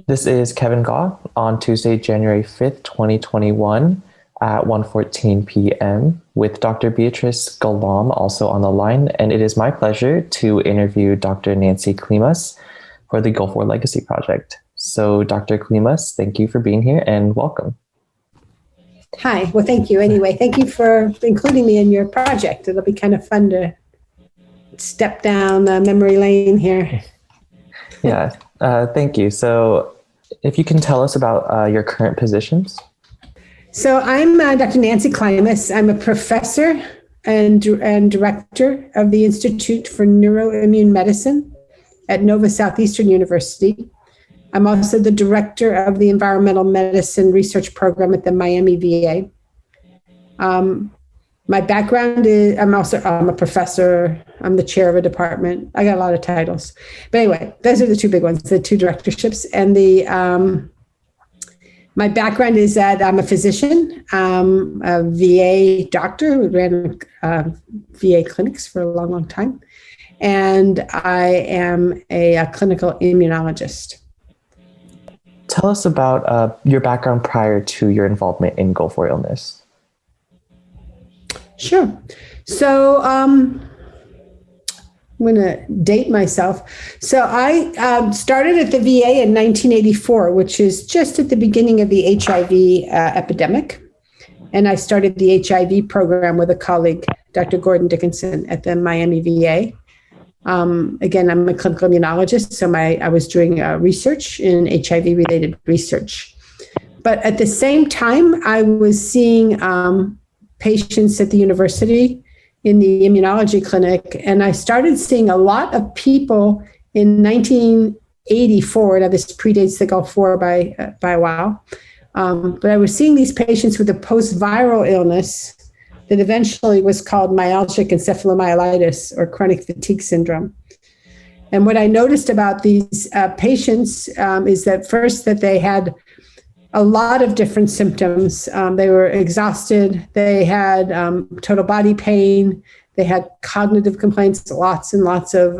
This is Kevin Goff on Tuesday, January 5th, 2021 at 1:14 p.m. with Dr. Beatrice Galam also on the line. And it is my pleasure to interview Dr. Nancy Klimas for the Gulf War Legacy Project. So Dr. Klimas, thank you for being here and welcome. Hi, well, thank you anyway. Thank you for including me in your project. It'll be kind of fun to step down memory lane here. Yeah, thank you. So if you can tell us about your current positions. So I'm Dr. Nancy Klimas. I'm a professor and director of the Institute for Neuro-Immune Medicine at Southeastern University. I'm also the director of the Environmental Medicine Research Program at the Miami VA. My background is I'm a professor. I'm the chair of a department. I got a lot of titles. But anyway, those are the two big ones, the two directorships. And my background is that I'm a physician, a VA doctor who ran VA clinics for a long, long time. And I am a clinical immunologist. Tell us about your background prior to your involvement in Gulf War illness. Sure. So I'm going to date myself. So I started at the VA in 1984, which is just at the beginning of the HIV epidemic. And I started the HIV program with a colleague, Dr. Gordon Dickinson, at the Miami VA. Again, I'm a clinical immunologist, so I was doing research in HIV-related research. But at the same time, I was seeing patients at the university in the immunology clinic, and I started seeing a lot of people in 1984. Now, this predates the Gulf War by a while, but I was seeing these patients with a post-viral illness that eventually was called myalgic encephalomyelitis or chronic fatigue syndrome. And what I noticed about these patients is that first that they had a lot of different symptoms. They were exhausted. They had total body pain. They had cognitive complaints, lots and lots of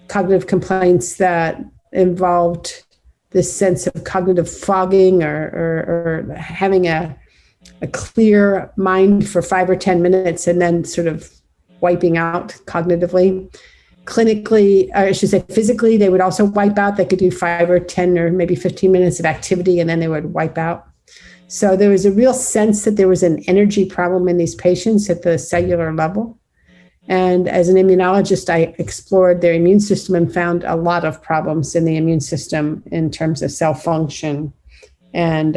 cognitive complaints that involved this sense of cognitive fogging or having a clear mind for 5 or 10 minutes and then sort of wiping out cognitively. Clinically, I should say physically, they would also wipe out. They could do 5 or 10 or maybe 15 minutes of activity and then they would wipe out. So there was a real sense that there was an energy problem in these patients at the cellular level. And as an immunologist, I explored their immune system and found a lot of problems in the immune system in terms of cell function and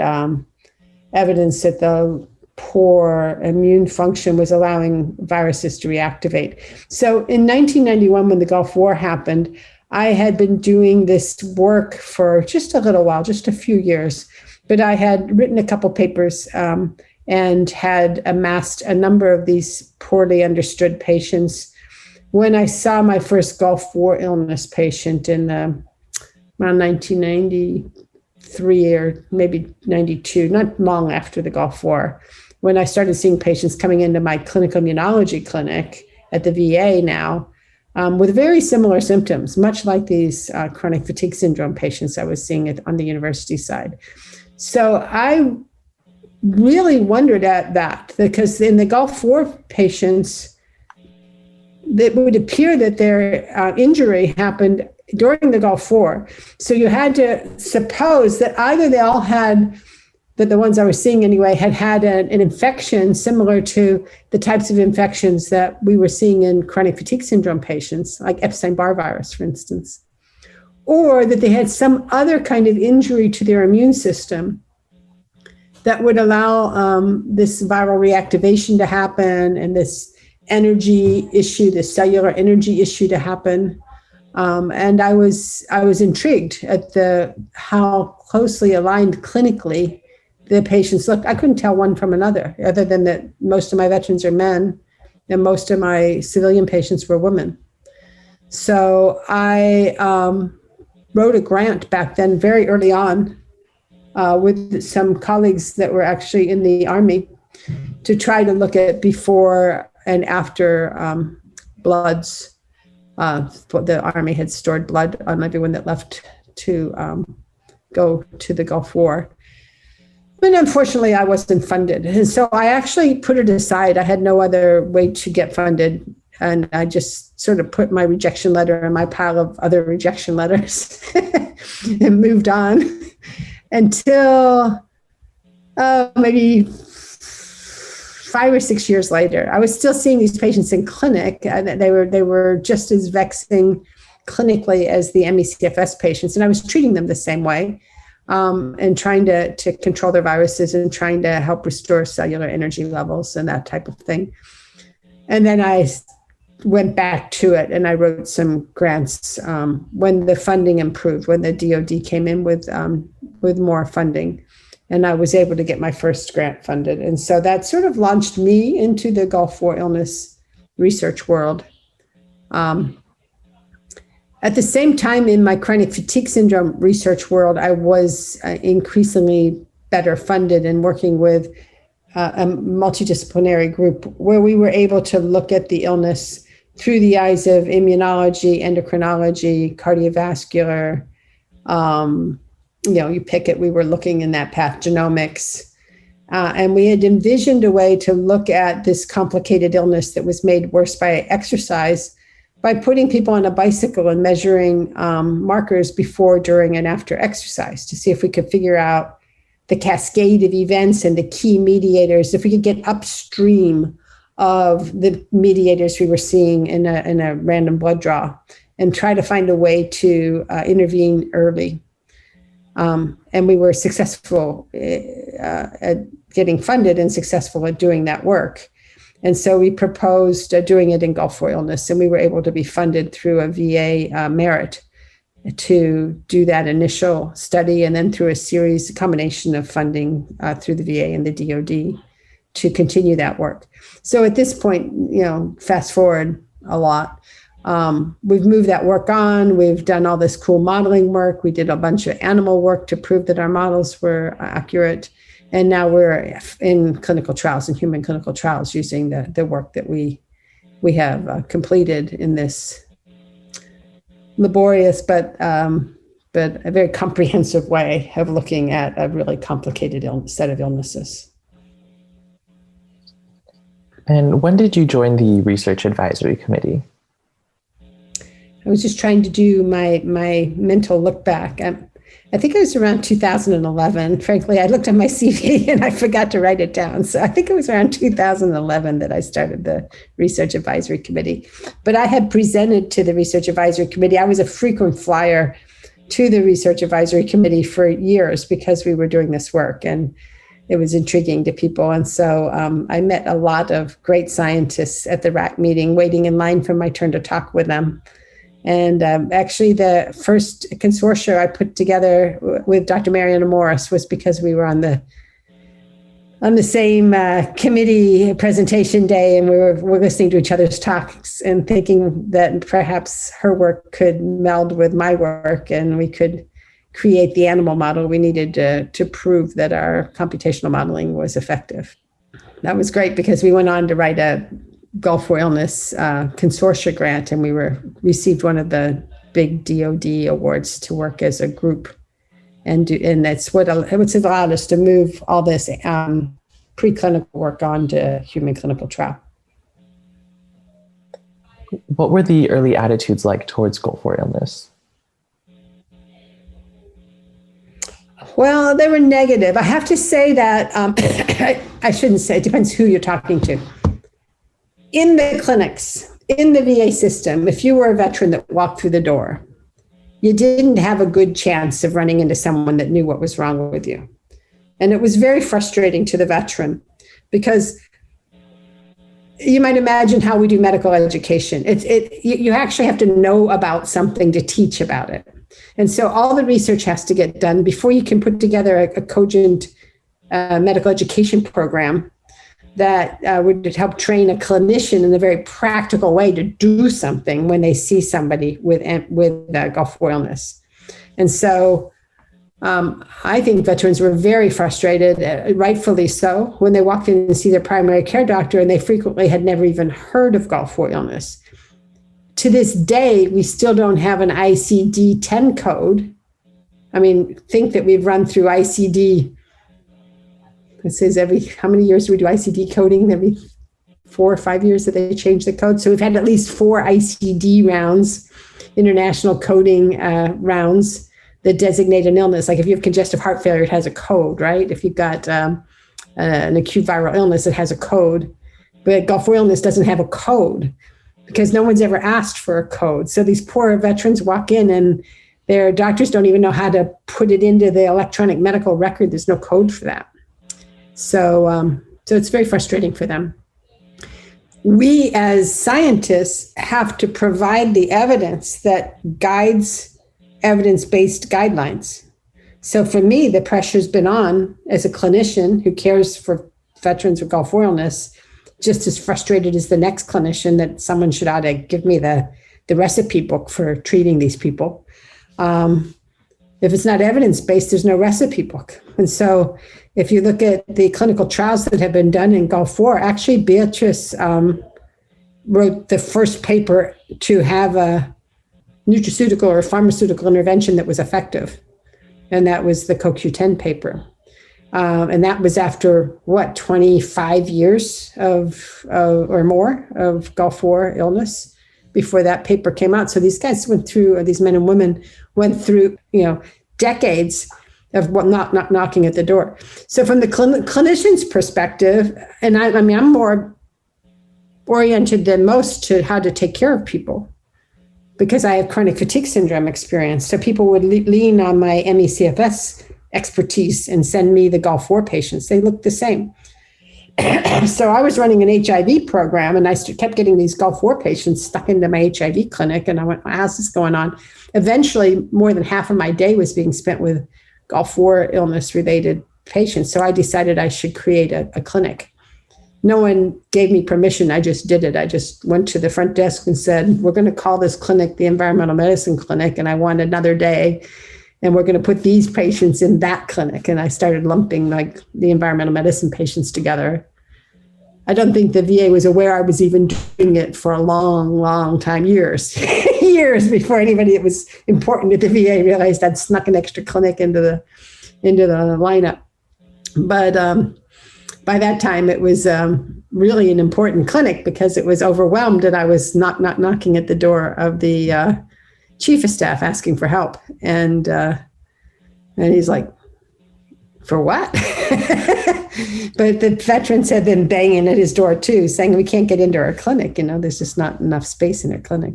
evidence that the poor immune function was allowing viruses to reactivate. So in 1991, when the Gulf War happened, I had been doing this work for just a little while, just a few years, but I had written a couple papers and had amassed a number of these poorly understood patients. When I saw my first Gulf War illness patient in around 1993 or maybe 92, not long after the Gulf War, when I started seeing patients coming into my clinical immunology clinic at the VA now with very similar symptoms, much like these chronic fatigue syndrome patients I was seeing on the university side. So I really wondered at that because in the Gulf War patients, it would appear that their injury happened during the Gulf War. So you had to suppose that either they all had, but the ones I was seeing anyway, had an infection similar to the types of infections that we were seeing in chronic fatigue syndrome patients, like Epstein-Barr virus, for instance, or that they had some other kind of injury to their immune system that would allow this viral reactivation to happen and this energy issue, this cellular energy issue to happen. And I was intrigued at how closely aligned clinically the patients looked. I couldn't tell one from another, other than that most of my veterans are men and most of my civilian patients were women. So I wrote a grant back then, very early on, with some colleagues that were actually in the Army to try to look at before and after bloods. The Army had stored blood on everyone that left to go to the Gulf War. But unfortunately, I wasn't funded. And so I actually put it aside. I had no other way to get funded. And I just sort of put my rejection letter in my pile of other rejection letters and moved on until maybe 5 or 6 years later. I was still seeing these patients in clinic, and they were just as vexing clinically as the ME/CFS patients. And I was treating them the same way. And trying to control their viruses and trying to help restore cellular energy levels and that type of thing. And then I went back to it and I wrote some grants when the funding improved, when the DoD came in with more funding, and I was able to get my first grant funded. And so that sort of launched me into the Gulf War illness research world. At the same time, in my chronic fatigue syndrome research world, I was increasingly better funded and working with a multidisciplinary group where we were able to look at the illness through the eyes of immunology, endocrinology, cardiovascular. You pick it, we were looking in that path, genomics. And we had envisioned a way to look at this complicated illness that was made worse by exercise by putting people on a bicycle and measuring markers before, during, and after exercise to see if we could figure out the cascade of events and the key mediators, if we could get upstream of the mediators we were seeing in a random blood draw and try to find a way to intervene early. And we were successful at getting funded and successful at doing that work. And so we proposed doing it in Gulf War illness, and we were able to be funded through a VA merit to do that initial study, and then through a combination of funding through the VA and the DoD to continue that work. So at this point, fast forward a lot. We've moved that work on. We've done all this cool modeling work. We did a bunch of animal work to prove that our models were accurate. And now we're in clinical trials, in human clinical trials, using the work that we have completed in this laborious but a very comprehensive way of looking at a really complicated set of illnesses. And when did you join the Research Advisory Committee? I was just trying to do my mental look back. I think it was around 2011. Frankly, I looked at my CV and I forgot to write it down. So I think it was around 2011 that I started the Research Advisory Committee. But I had presented to the Research Advisory Committee. I was a frequent flyer to the Research Advisory Committee for years because we were doing this work and it was intriguing to people. And so I met a lot of great scientists at the RAC meeting, waiting in line for my turn to talk with them. And actually, the first consortia I put together with Dr. Mariana Morris was because we were on the same committee presentation day, and we were listening to each other's talks and thinking that perhaps her work could meld with my work, and we could create the animal model we needed to prove that our computational modeling was effective. That was great because we went on to write a Gulf War illness consortia grant, and we received one of the big DoD awards to work as a group, and that's what allowed us to move all this preclinical work on to human clinical trial. What were the early attitudes like towards Gulf War illness? Well, they were negative. I have to say that I shouldn't say. It depends who you're talking to. In the clinics, in the VA system, if you were a veteran that walked through the door, you didn't have a good chance of running into someone that knew what was wrong with you. And it was very frustrating to the veteran because you might imagine how we do medical education. You actually have to know about something to teach about it. And so all the research has to get done before you can put together a cogent medical education program that would help train a clinician in a very practical way to do something when they see somebody with Gulf War illness. And so I think veterans were very frustrated, rightfully so, when they walked in and see their primary care doctor and they frequently had never even heard of Gulf War illness. To this day, we still don't have an ICD-10 code I mean, think that we've run through ICD. It says how many years do we do ICD coding? Every 4 or 5 years that they change the code. So we've had at least 4 ICD rounds, international coding rounds that designate an illness. Like if you have congestive heart failure, it has a code, right? If you've got an acute viral illness, it has a code. But Gulf War illness doesn't have a code because no one's ever asked for a code. So these poor veterans walk in and their doctors don't even know how to put it into the electronic medical record. There's no code for that. So it's very frustrating for them. We as scientists have to provide the evidence that guides evidence-based guidelines. So for me, the pressure's been on as a clinician who cares for veterans with Gulf War illness, just as frustrated as the next clinician that someone should ought to give me the recipe book for treating these people. If it's not evidence-based, there's no recipe book. And so if you look at the clinical trials that have been done in Gulf War, actually Beatrice wrote the first paper to have a nutraceutical or pharmaceutical intervention that was effective. And that was the CoQ10 paper. And that was after, 25 years or more of Gulf War illness before that paper came out. So these guys went through, or these men and women went through, decades of not knocking at the door. So from the clinician's perspective, and I'm more oriented than most to how to take care of people because I have chronic fatigue syndrome experience. So people would lean on my ME/CFS expertise and send me the Gulf War patients. They look the same. So I was running an HIV program and I kept getting these Gulf War patients stuck into my HIV clinic. And I went, how's this going on? Eventually, more than half of my day was being spent with Gulf War illness related patients. So I decided I should create a clinic. No one gave me permission. I just did it. I just went to the front desk and said, we're going to call this clinic the Environmental Medicine Clinic. And I want another day. And we're going to put these patients in that clinic. And I started lumping like the environmental medicine patients together. I don't think the VA was aware I was even doing it for a long, long time, years, years before anybody that was important at the VA realized I'd snuck an extra clinic into the lineup. But by that time, it was really an important clinic because it was overwhelmed and I was not knocking at the door of the chief of staff asking for help. And he's like, for what? But the veterans had been banging at his door too, saying we can't get into our clinic. There's just not enough space in our clinic.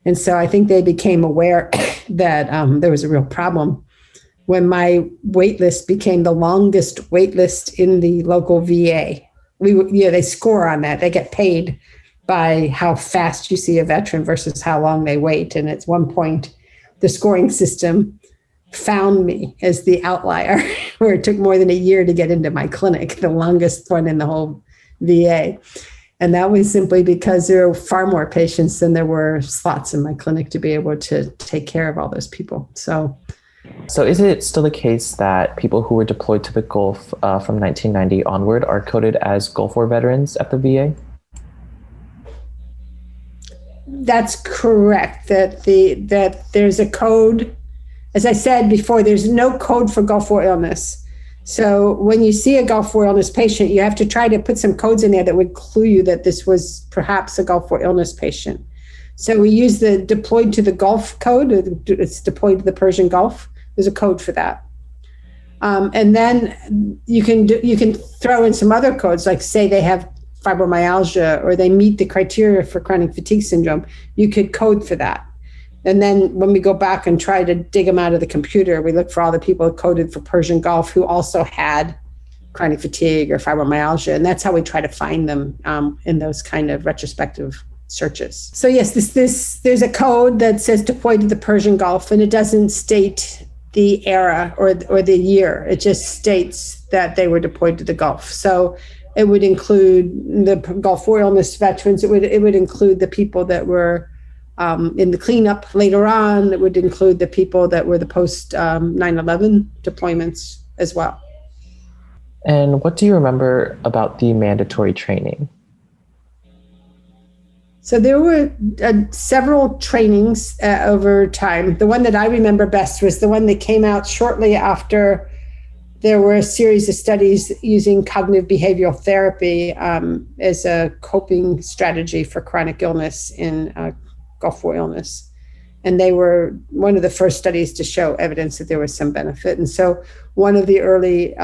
And so I think they became aware that there was a real problem when my wait list became the longest wait list in the local VA. They score on that. They get paid by how fast you see a veteran versus how long they wait. And at one point, the scoring system found me as the outlier, where it took more than a year to get into my clinic, the longest one in the whole VA. And that was simply because there were far more patients than there were slots in my clinic to be able to take care of all those people. So is it still the case that people who were deployed to the Gulf from 1990 onward are coded as Gulf War veterans at the VA? That's correct. That there's a code. As I said before, there's no code for Gulf War illness. So when you see a Gulf War illness patient, you have to try to put some codes in there that would clue you that this was perhaps a Gulf War illness patient. So we use the deployed to the Gulf code. It's deployed to the Persian Gulf. There's a code for that. And then you can throw in some other codes, like say they have fibromyalgia or they meet the criteria for chronic fatigue syndrome. You could code for that. And then when we go back and try to dig them out of the computer, we look for all the people coded for Persian Gulf who also had chronic fatigue or fibromyalgia. And that's how we try to find them in those kind of retrospective searches. So yes, there's a code that says deployed to the Persian Gulf, and it doesn't state the era or the year. It just states that they were deployed to the Gulf. So it would include the Gulf War illness veterans. It would include the people that were in the cleanup later on. It would include the people that were the post 9/11 deployments as well. And what do you remember about the mandatory training? So there were several trainings over time. The one that I remember best was the one that came out shortly after there were a series of studies using cognitive behavioral therapy as a coping strategy for chronic illness in Gulf War illness. And they were one of the first studies to show evidence that there was some benefit. And so one of the early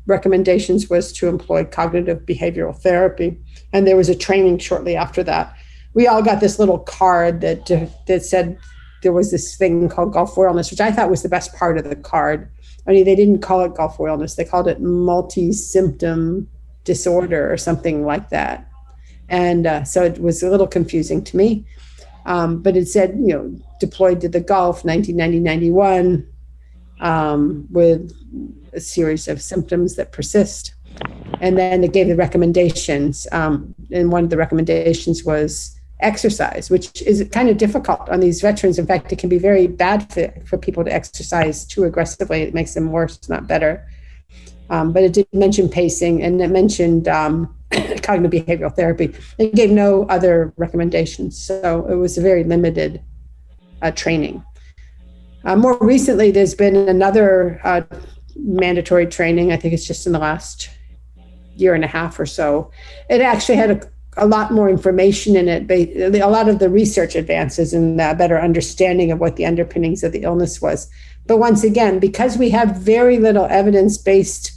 recommendations was to employ cognitive behavioral therapy. And there was a training shortly after that. We all got this little card that said there was this thing called Gulf War illness, which I thought was the best part of the card. Only they didn't call it Gulf War illness. They called it multi-symptom disorder or something like that. And so it was a little confusing to me. But it said, deployed to the Gulf, 1990-91, with a series of symptoms that persist. And then it gave the recommendations. And one of the recommendations was exercise, which is kind of difficult on these veterans. In fact, it can be very bad for people to exercise too aggressively. It makes them worse, not better. But it did mention pacing, and it mentioned cognitive behavioral therapy. It gave no other recommendations. So it was a very limited training. More recently, there's been another mandatory training. I think it's just in the last year and a half or so. It actually had a lot more information in it, a lot of the research advances and a better understanding of what the underpinnings of the illness was. But once again, because we have very little evidence-based,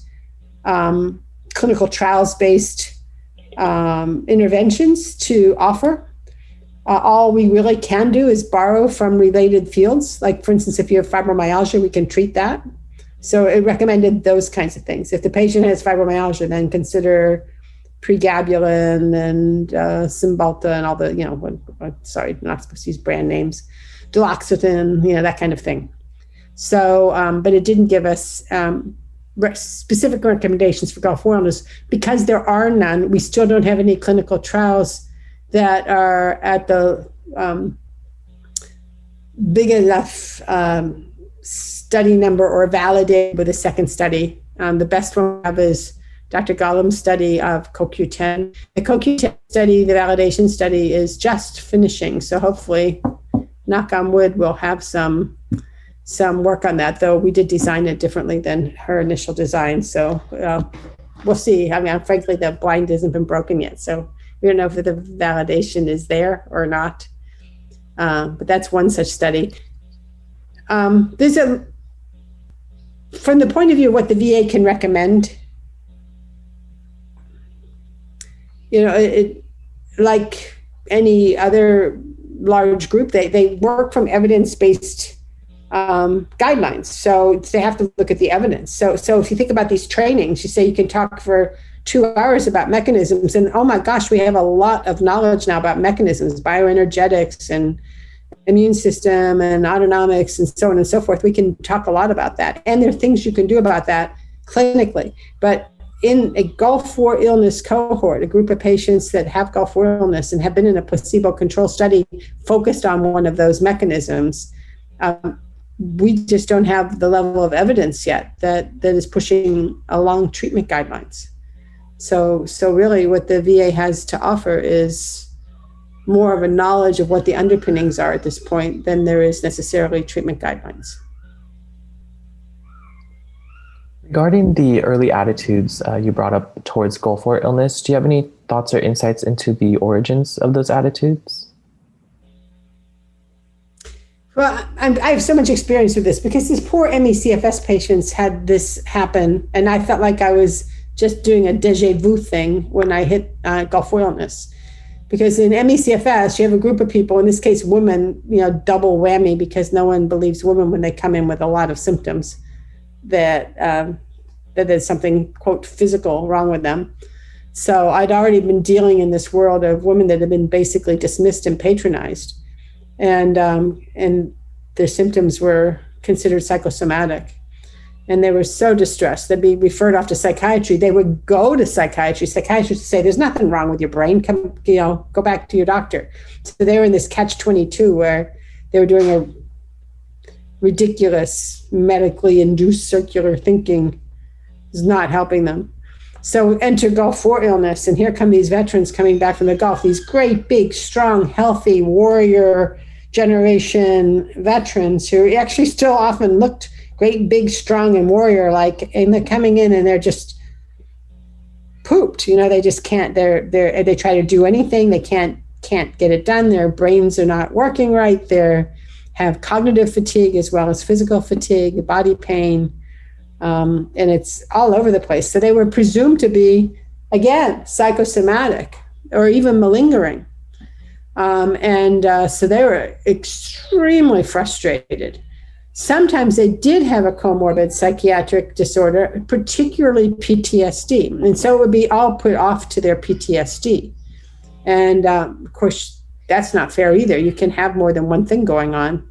clinical trials-based interventions to offer, all we really can do is borrow from related fields. Like, for instance, if you have fibromyalgia, we can treat that. So it recommended those kinds of things. If the patient has fibromyalgia, then consider pregabalin and Cymbalta and all the, sorry, not supposed to use brand names, duloxetine, that kind of thing. So, but it didn't give us specific recommendations for Gulf War illness. Because there are none, we still don't have any clinical trials that are at the big enough study number or validated with a second study. The best one we have is Dr. Gollum's study of CoQ10. The CoQ10 study, the validation study, is just finishing. So hopefully, knock on wood, we'll have some work on that, though we did design it differently than her initial design. So we'll see. I mean, frankly, the blind hasn't been broken yet. So we don't know if the validation is there or not. But that's one such study. From the point of view of what the VA can recommend, like any other large group, they work from evidence-based guidelines. So they have to look at the evidence. So if you think about these trainings, you say you can talk for 2 hours about mechanisms, and oh my gosh, we have a lot of knowledge now about mechanisms, bioenergetics and immune system and autonomics and so on and so forth. We can talk a lot about that. And there are things you can do about that clinically. But in a Gulf War illness cohort, a group of patients that have Gulf War illness and have been in a placebo-controlled study focused on one of those mechanisms, we just don't have the level of evidence yet that is pushing along treatment guidelines. So really what the VA has to offer is more of a knowledge of what the underpinnings are at this point than there is necessarily treatment guidelines. Regarding the early attitudes you brought up towards Gulf War illness, do you have any thoughts or insights into the origins of those attitudes? Well, I have so much experience with this because these poor ME/CFS patients had this happen, and I felt like I was just doing a déjà vu thing when I hit Gulf War illness. Because in ME/CFS, you have a group of people, in this case, women, double whammy, because no one believes women when they come in with a lot of symptoms that there's something, quote, physical wrong with them. So I'd already been dealing in this world of women that had been basically dismissed and patronized. And their symptoms were considered psychosomatic. And they were so distressed, they'd be referred off to psychiatry. They would go to psychiatry. Psychiatrists would say, there's nothing wrong with your brain. Come, go back to your doctor. So they were in this catch-22 where they were doing a ridiculous medically induced circular thinking. Is not helping them. So enter Gulf War illness, and here come these veterans coming back from the Gulf, these great, big, strong, healthy warrior generation veterans who actually still often looked great, big, strong, and warrior-like, and they're coming in and they're just pooped. They just can't. They try to do anything, they can't get it done. Their brains are not working right. They have cognitive fatigue as well as physical fatigue, body pain. And it's all over the place. So they were presumed to be, again, psychosomatic or even malingering. So they were extremely frustrated. Sometimes they did have a comorbid psychiatric disorder, particularly PTSD. And so it would be all put off to their PTSD. And of course, that's not fair either. You can have more than one thing going on.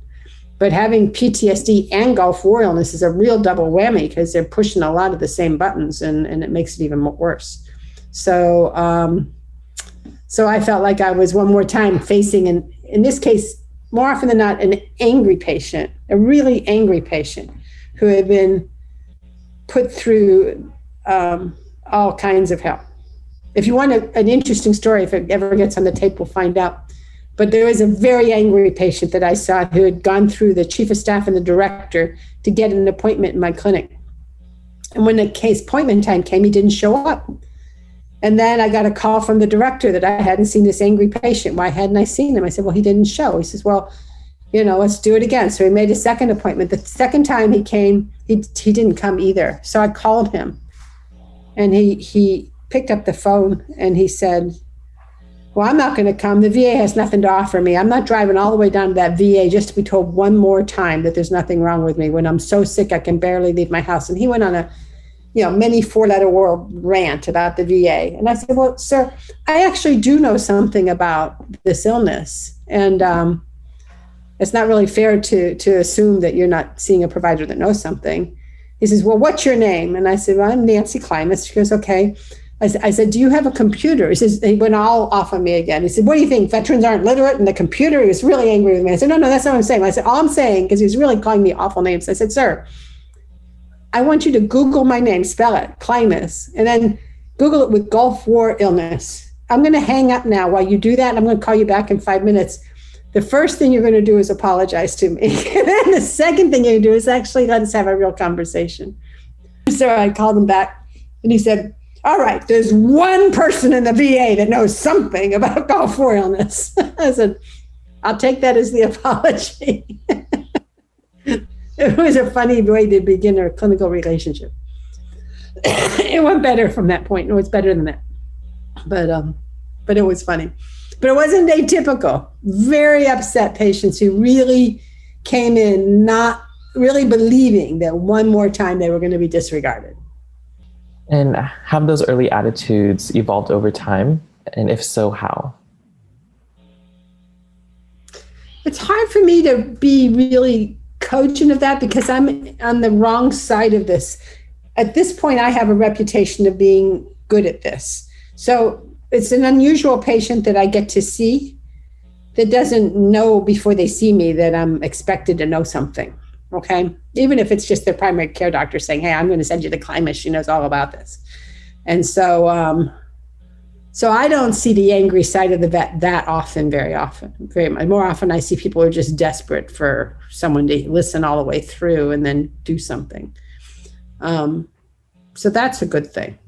But having PTSD and Gulf War illness is a real double whammy because they're pushing a lot of the same buttons, and it makes it even worse. So I felt like I was one more time facing, in this case, more often than not, an angry patient, a really angry patient who had been put through all kinds of hell. If you want an interesting story, if it ever gets on the tape, we'll find out. But there was a very angry patient that I saw who had gone through the chief of staff and the director to get an appointment in my clinic. And when the case appointment time came, he didn't show up. And then I got a call from the director that I hadn't seen this angry patient. Why hadn't I seen him? I said, well, he didn't show. He says, well, let's do it again. So we made a second appointment. The second time he came, he didn't come either. So I called him, and he picked up the phone and he said, well, I'm not going to come. The VA has nothing to offer me. I'm not driving all the way down to that VA just to be told one more time that there's nothing wrong with me when I'm so sick I can barely leave my house. And he went on a many four-letter word rant about the VA. And I said, well, sir, I actually do know something about this illness. And it's not really fair to assume that you're not seeing a provider that knows something. He says, well, what's your name? And I said, well, I'm Nancy Klimas. She goes, okay. I said, do you have a computer? He went all off on me again. He said, what do you think? Veterans aren't literate in the computer? He was really angry with me. I said, no, that's not what I'm saying. I said, all I'm saying, because he was really calling me awful names. I said, sir, I want you to Google my name, spell it, Klimas, and then Google it with Gulf War illness. I'm going to hang up now. While you do that, I'm going to call you back in 5 minutes. The first thing you're going to do is apologize to me. And then the second thing you do is actually let us have a real conversation. So I called him back, and he said, all right, there's one person in the VA that knows something about Gulf War illness. I said, I'll take that as the apology. It was a funny way to begin our clinical relationship. It went better from that point. It was better than that. But it was funny. But it wasn't atypical. Very upset patients who really came in not really believing that one more time they were going to be disregarded. And have those early attitudes evolved over time? And if so, how? It's hard for me to be really cogent of that because I'm on the wrong side of this. At this point, I have a reputation of being good at this. So it's an unusual patient that I get to see that doesn't know before they see me that I'm expected to know something. Okay, even if it's just their primary care doctor saying, hey, I'm going to send you to Klimas. She knows all about this. And so so I don't see the angry side of the vet that often, very often. Very much. More often I see people who are just desperate for someone to listen all the way through and then do something. So that's a good thing.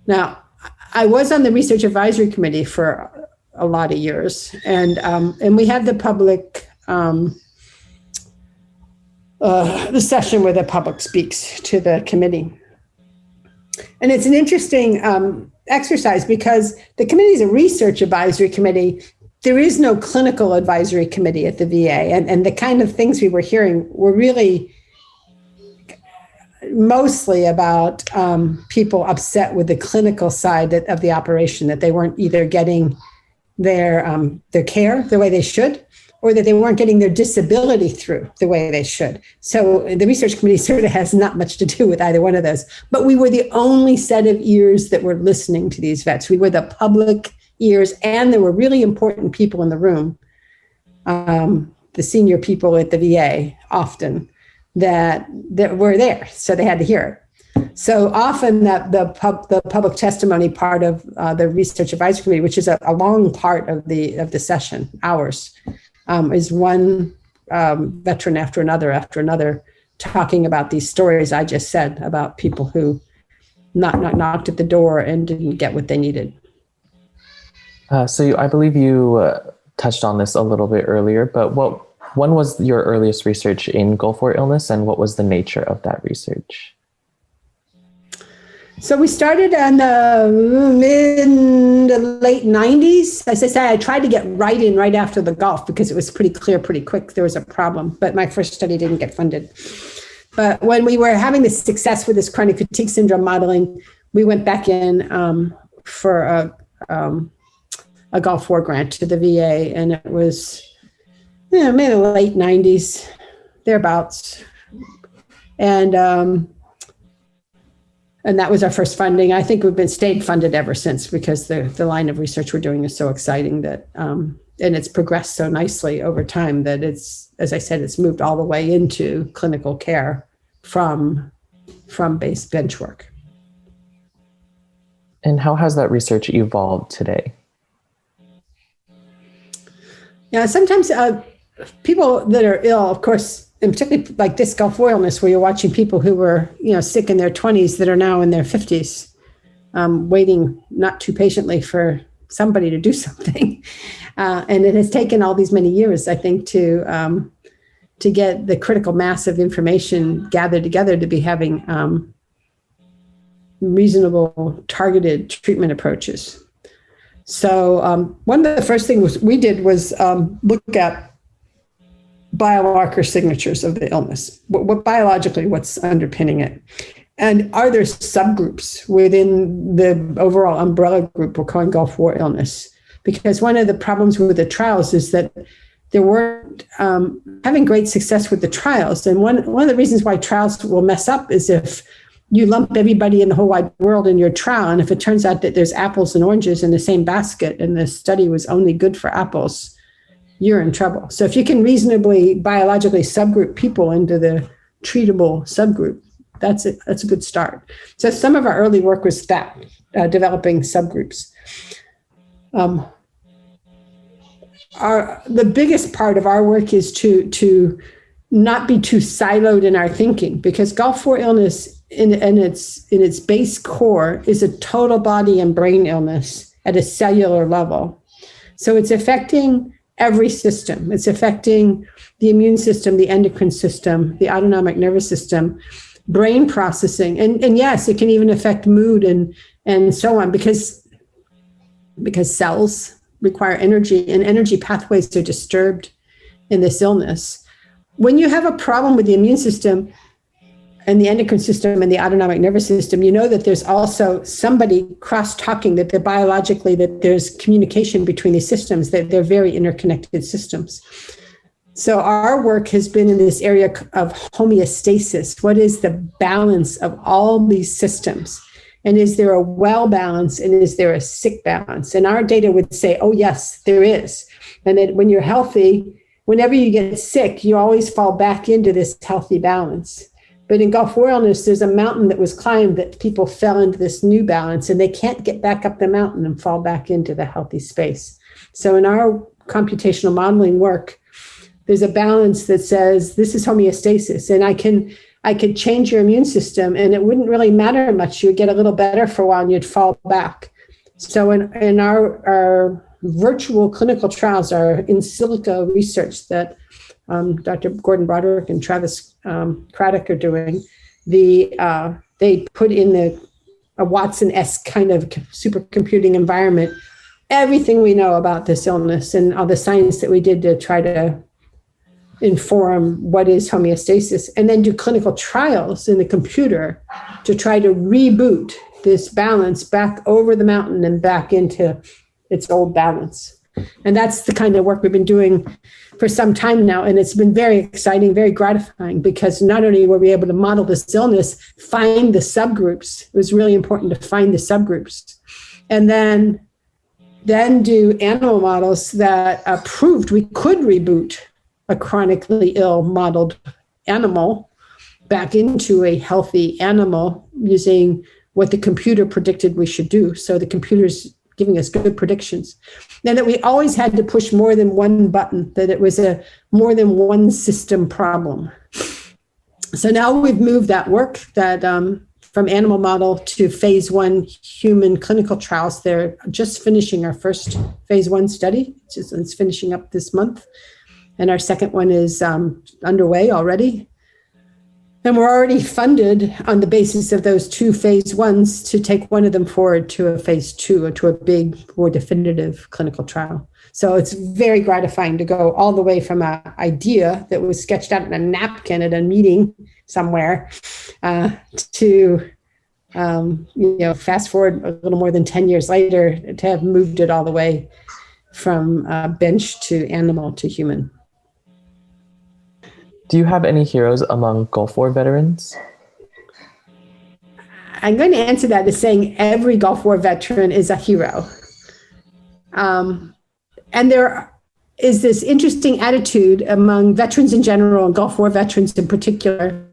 Now, I was on the research advisory committee for a lot of years, and we had the public the session where the public speaks to the committee. And it's an interesting exercise because the committee is a research advisory committee. There is no clinical advisory committee at the VA. And the kind of things we were hearing were really mostly about people upset with the clinical side of the operation, that they weren't either getting their care the way they should, or that they weren't getting their disability through the way they should. So the research committee sort of has not much to do with either one of those. But we were the only set of ears that were listening to these vets. We were the public ears, and there were really important people in the room, the senior people at the VA often, that were there. So they had to hear it. So often that the public testimony part of the research advisory committee, which is a long part of the session, hours, is one veteran after another, talking about these stories I just said about people who knocked at the door and didn't get what they needed. So I believe you touched on this a little bit earlier, but when was your earliest research in Gulf War illness, and what was the nature of that research? So we started in the late 90s. As I said, I tried to get right after the Gulf because it was pretty clear pretty quick there was a problem, but my first study didn't get funded. But when we were having this success with this chronic fatigue syndrome modeling, we went back in for a Gulf War grant to the VA, and it was maybe the late 90s, thereabouts. And that was our first funding. I think we've stayed funded ever since because the line of research we're doing is so exciting that, and it's progressed so nicely over time that it's, as I said, it's moved all the way into clinical care from bench work. And how has that research evolved today? Yeah, sometimes people that are ill, of course, and particularly like this Gulf War illness, where you're watching people who were, sick in their 20s that are now in their 50s, waiting not too patiently for somebody to do something. And it has taken all these many years, I think, to get the critical mass of information gathered together to be having reasonable, targeted treatment approaches. So one of the first things we did was look at biomarker signatures of the illness. What biologically, what's underpinning it? And are there subgroups within the overall umbrella group we're calling Gulf War illness? Because one of the problems with the trials is that they weren't having great success with the trials. And one of the reasons why trials will mess up is if you lump everybody in the whole wide world in your trial, and if it turns out that there's apples and oranges in the same basket and the study was only good for apples, you're in trouble. So if you can reasonably biologically subgroup people into the treatable subgroup, that's a good start. So some of our early work was that, developing subgroups. The biggest part of our work is to not be too siloed in our thinking, because Gulf War illness in its base core is a total body and brain illness at a cellular level. So it's affecting every system. It's affecting the immune system, the endocrine system, the autonomic nervous system, brain processing. And yes, it can even affect mood and so on, because cells require energy, and energy pathways are disturbed in this illness. When you have a problem with the immune system and the endocrine system and the autonomic nervous system, you know that there's also somebody cross-talking, that they're biologically, that there's communication between these systems, that they're very interconnected systems. So our work has been in this area of homeostasis. What is the balance of all these systems? And is there a well balance, and is there a sick balance? And our data would say, oh, yes, there is. And that when you're healthy, whenever you get sick, you always fall back into this healthy balance. But in Gulf War illness, there's a mountain that was climbed that people fell into this new balance, and they can't get back up the mountain and fall back into the healthy space. So in our computational modeling work, there's a balance that says this is homeostasis, and I could change your immune system and it wouldn't really matter much. You'd get a little better for a while and you'd fall back. So in our virtual clinical trials, our in silico research that Dr. Gordon Broderick and Travis Craddock are doing, they put in a Watson-esque kind of supercomputing environment everything we know about this illness and all the science that we did to try to inform what is homeostasis, and then do clinical trials in the computer to try to reboot this balance back over the mountain and back into its old balance. And that's the kind of work we've been doing for some time now. And it's been very exciting, very gratifying, because not only were we able to model this illness, find the subgroups. It was really important to find the subgroups. And then do animal models that proved we could reboot a chronically ill modeled animal back into a healthy animal using what the computer predicted we should do. So the computer's giving us good predictions. And that we always had to push more than one button, that it was a more than one system problem. So now we've moved that work that from animal model to phase 1 human clinical trials. They're just finishing our first phase 1 study. It's finishing up this month. And our second one is underway already. And we're already funded on the basis of those 2 phase 1s to take one of them forward to a phase 2 or to a big, more definitive clinical trial. So it's very gratifying to go all the way from an idea that was sketched out in a napkin at a meeting somewhere to, fast forward a little more than 10 years later to have moved it all the way from bench to animal to human. Do you have any heroes among Gulf War veterans? I'm going to answer that as saying every Gulf War veteran is a hero. And there is this interesting attitude among veterans in general and Gulf War veterans in particular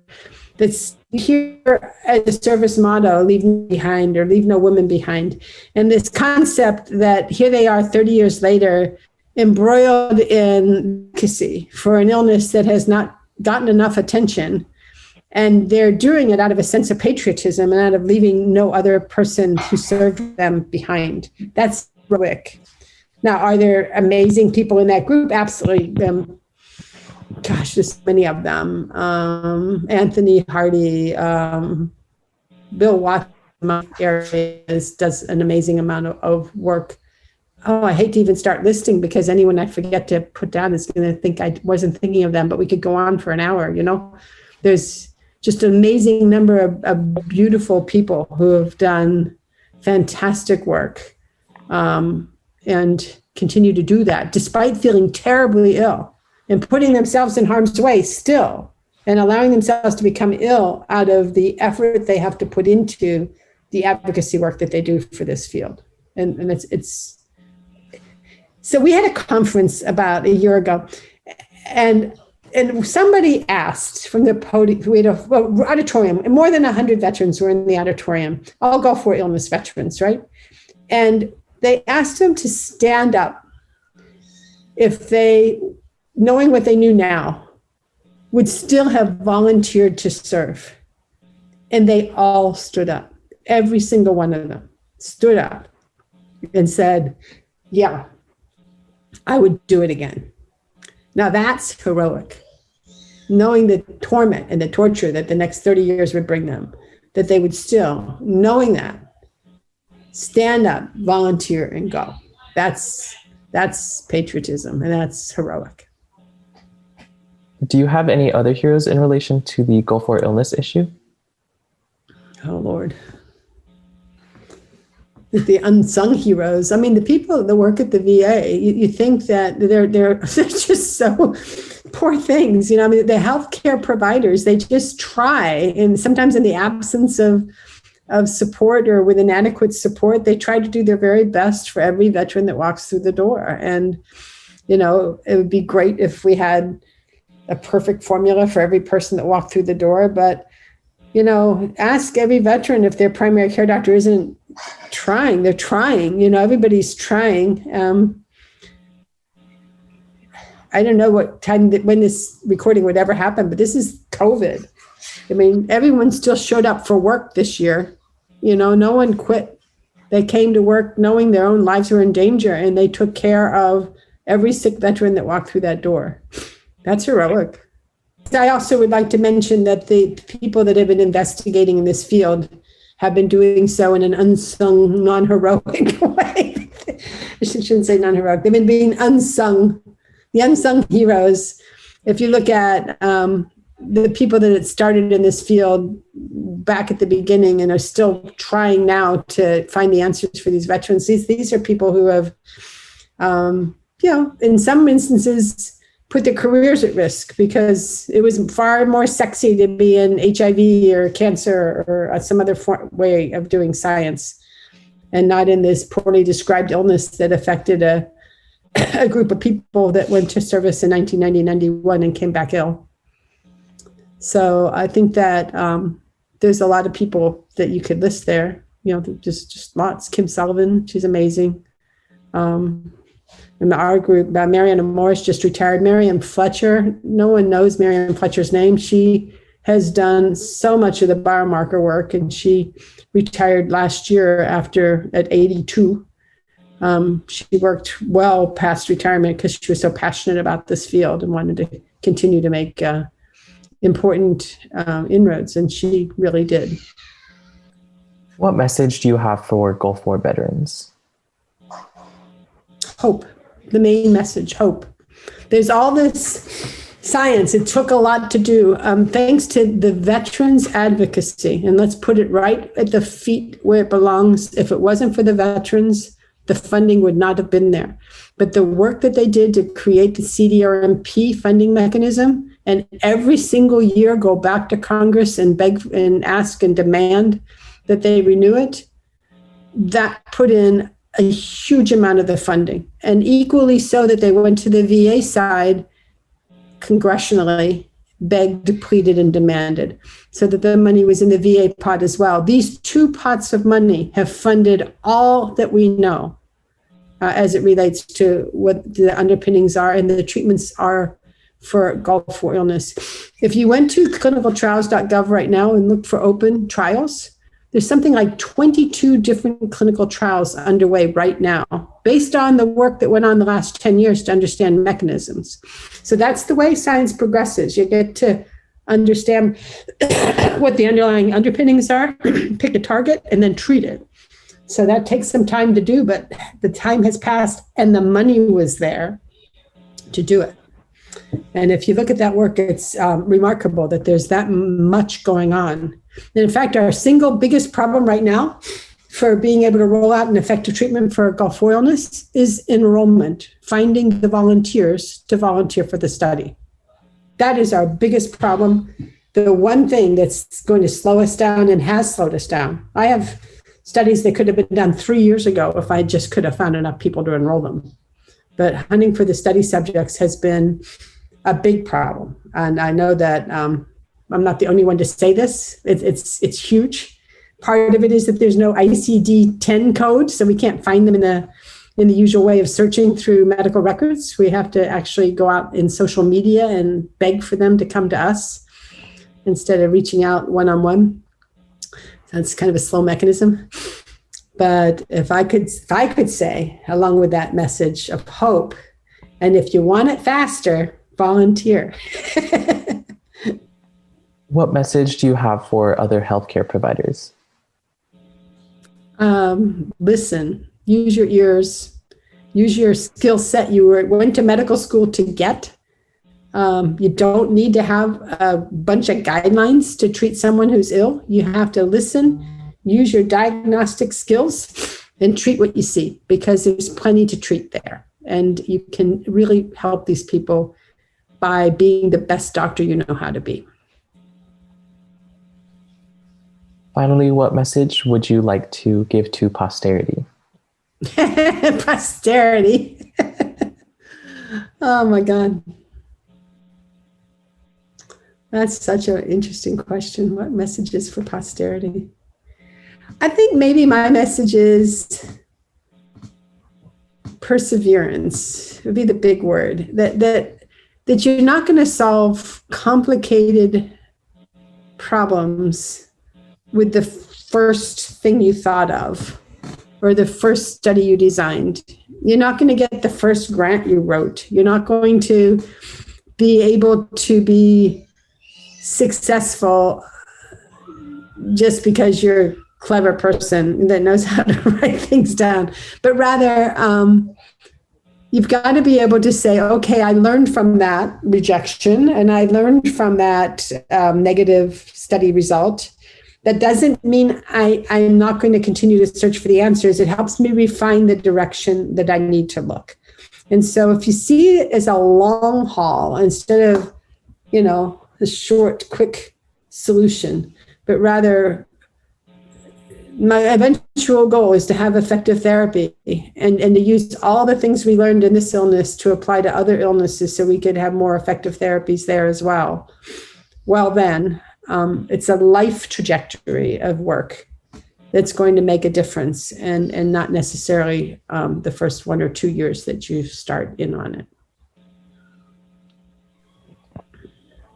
that's here as a service motto, leave me behind or leave no woman behind. And this concept that here they are 30 years later, embroiled in advocacy for an illness that has not gotten enough attention. And they're doing it out of a sense of patriotism and out of leaving no other person who served them behind. That's heroic. Now, are there amazing people in that group? Absolutely. There's many of them. Anthony Hardy, Bill Watts does an amazing amount of work. Oh, I hate to even start listing because anyone I forget to put down is going to think I wasn't thinking of them, but we could go on for an hour, There's just an amazing number of beautiful people who have done fantastic work and continue to do that despite feeling terribly ill and putting themselves in harm's way still and allowing themselves to become ill out of the effort they have to put into the advocacy work that they do for this field. And it's so we had a conference about a year ago, and somebody asked from the podium, we had an auditorium, and more than 100 veterans were in the auditorium, all Gulf War illness veterans, right? And they asked them to stand up if they, knowing what they knew now, would still have volunteered to serve. And they all stood up. Every single one of them stood up and said, yeah, I would do it again. Now that's heroic. Knowing the torment and the torture that the next 30 years would bring them, that they would still, knowing that, stand up, volunteer, and go. That's patriotism, and that's heroic. Do you have any other heroes in relation to the Gulf War illness issue? Oh, Lord. The unsung heroes. I mean, the people that work at the VA, you think that they're just so poor things. I mean, the healthcare providers, they just try, and sometimes in the absence of support or with inadequate support, they try to do their very best for every veteran that walks through the door. And, it would be great if we had a perfect formula for every person that walked through the door. But, ask every veteran if their primary care doctor isn't trying. They're trying, everybody's trying. I don't know what time when this recording would ever happen, but this is COVID. I mean, everyone still showed up for work this year. No one quit. They came to work knowing their own lives were in danger, and they took care of every sick veteran that walked through that door. That's heroic. I also would like to mention that the people that have been investigating in this field have been doing so in an unsung, non-heroic way. I shouldn't say non-heroic. They've been being unsung. The unsung heroes, if you look at the people that had started in this field back at the beginning and are still trying now to find the answers for these veterans, these are people who have, in some instances, put their careers at risk because it was far more sexy to be in HIV or cancer or some other way of doing science and not in this poorly described illness that affected a group of people that went to service in 1990, 91 and came back ill. So I think that there's a lot of people that you could list there. Just lots. Kim Sullivan, she's amazing. In our group, Marianne Morris just retired. Miriam Fletcher, no one knows Miriam Fletcher's name. She has done so much of the biomarker work, and she retired last year at 82. She worked well past retirement because she was so passionate about this field and wanted to continue to make important inroads, and she really did. What message do you have for Gulf War veterans? Hope. The main message, hope. There's all this science. It took a lot to do. Thanks to the veterans' advocacy, and let's put it right at the feet where it belongs. If it wasn't for the veterans, the funding would not have been there. But the work that they did to create the CDRMP funding mechanism, and every single year go back to Congress and beg and ask and demand that they renew it, that put in a huge amount of the funding. And equally so that they went to the VA side congressionally, begged, pleaded, and demanded, so that the money was in the VA pot as well. These two pots of money have funded all that we know as it relates to what the underpinnings are and the treatments are for Gulf War illness. If you went to clinicaltrials.gov right now and looked for open trials, there's something like 22 different clinical trials underway right now, based on the work that went on the last 10 years to understand mechanisms. So that's the way science progresses. You get to understand what the underlying underpinnings are, pick a target, and then treat it. So that takes some time to do, but the time has passed and the money was there to do it. And if you look at that work, it's remarkable that there's that much going on. And in fact, our single biggest problem right now for being able to roll out an effective treatment for Gulf War illness is enrollment, finding the volunteers to volunteer for the study. That is our biggest problem. The one thing that's going to slow us down and has slowed us down. I have studies that could have been done 3 years ago if I just could have found enough people to enroll them. But hunting for the study subjects has been a big problem. And I know that I'm not the only one to say this. It's huge. Part of it is that there's no ICD-10 code, so we can't find them in the usual way of searching through medical records. We have to actually go out in social media and beg for them to come to us instead of reaching out one-on-one. That's kind of a slow mechanism. But if I could say, along with that message of hope, and if you want it faster, volunteer. What message do you have for other healthcare providers? Listen, use your ears, use your skill set you went to medical school to get. You don't need to have a bunch of guidelines to treat someone who's ill. You have to listen, use your diagnostic skills, and treat what you see, because there's plenty to treat there. And you can really help these people by being the best doctor you know how to be. Finally, what message would you like to give to posterity? Posterity. Oh my God. That's such an interesting question. What messages for posterity? I think maybe my message is perseverance would be the big word. That you're not going to solve complicated problems with the first thing you thought of or the first study you designed. You're not going to get the first grant you wrote. You're not going to be able to be successful just because you're a clever person that knows how to write things down, but rather you've got to be able to say, okay, I learned from that rejection and I learned from that negative study result. That doesn't mean I'm not going to continue to search for the answers. It helps me refine the direction that I need to look. And so if you see it as a long haul instead of, a short, quick solution, but rather my eventual goal is to have effective therapy and to use all the things we learned in this illness to apply to other illnesses so we could have more effective therapies there as well. well, then it's a life trajectory of work that's going to make a difference, and not necessarily the first 1 or 2 years that you start in on it.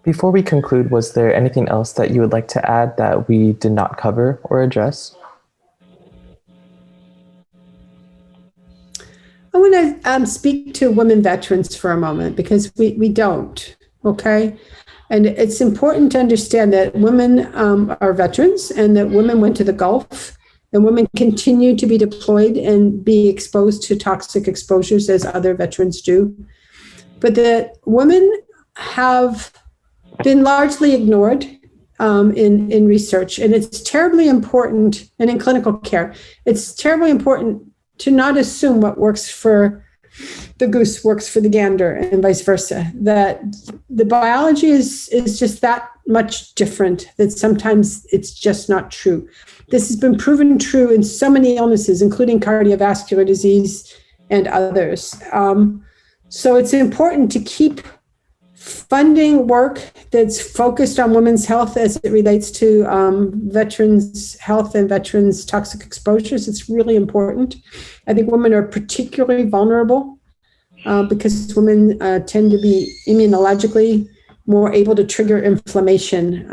Before we conclude, was there anything else that you would like to add that we did not cover or address? I want to speak to women veterans for a moment, because we don't, okay? And it's important to understand that women are veterans, and that women went to the Gulf, and women continue to be deployed and be exposed to toxic exposures as other veterans do. But that women have been largely ignored in research. And it's terribly important, and in clinical care, it's terribly important to not assume what works for the goose works for the gander, and vice versa. That the biology is just that much different, that sometimes it's just not true. This has been proven true in so many illnesses, including cardiovascular disease and others. So it's important to keep funding work that's focused on women's health as it relates to veterans' health and veterans' toxic exposures. It's really important. I think women are particularly vulnerable because women tend to be immunologically more able to trigger inflammation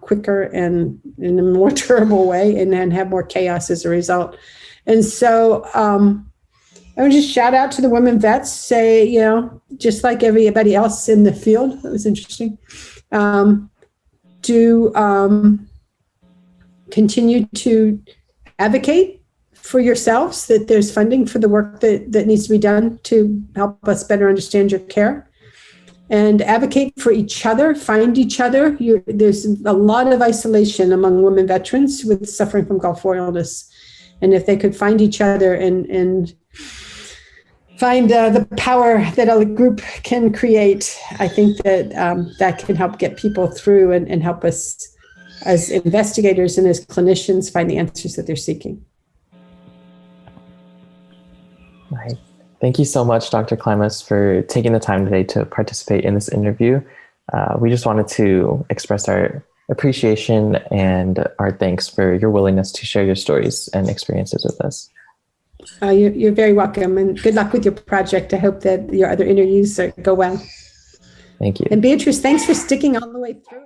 quicker and in a more terrible way, and then have more chaos as a result. And so I would just shout out to the women vets, say, just like everybody else in the field, that was interesting, to continue to advocate for yourselves, that there's funding for the work that needs to be done to help us better understand your care, and advocate for each other, find each other. There's a lot of isolation among women veterans with suffering from Gulf War illness. And if they could find each other and find the power that a group can create, I think that that can help get people through and help us as investigators and as clinicians find the answers that they're seeking. Right. Thank you so much, Dr. Klimas, for taking the time today to participate in this interview. We just wanted to express our appreciation and our thanks for your willingness to share your stories and experiences with us. You're very welcome, and good luck with your project. I hope that your other interviews go well. Thank you. And Beatrice, thanks for sticking all the way through it.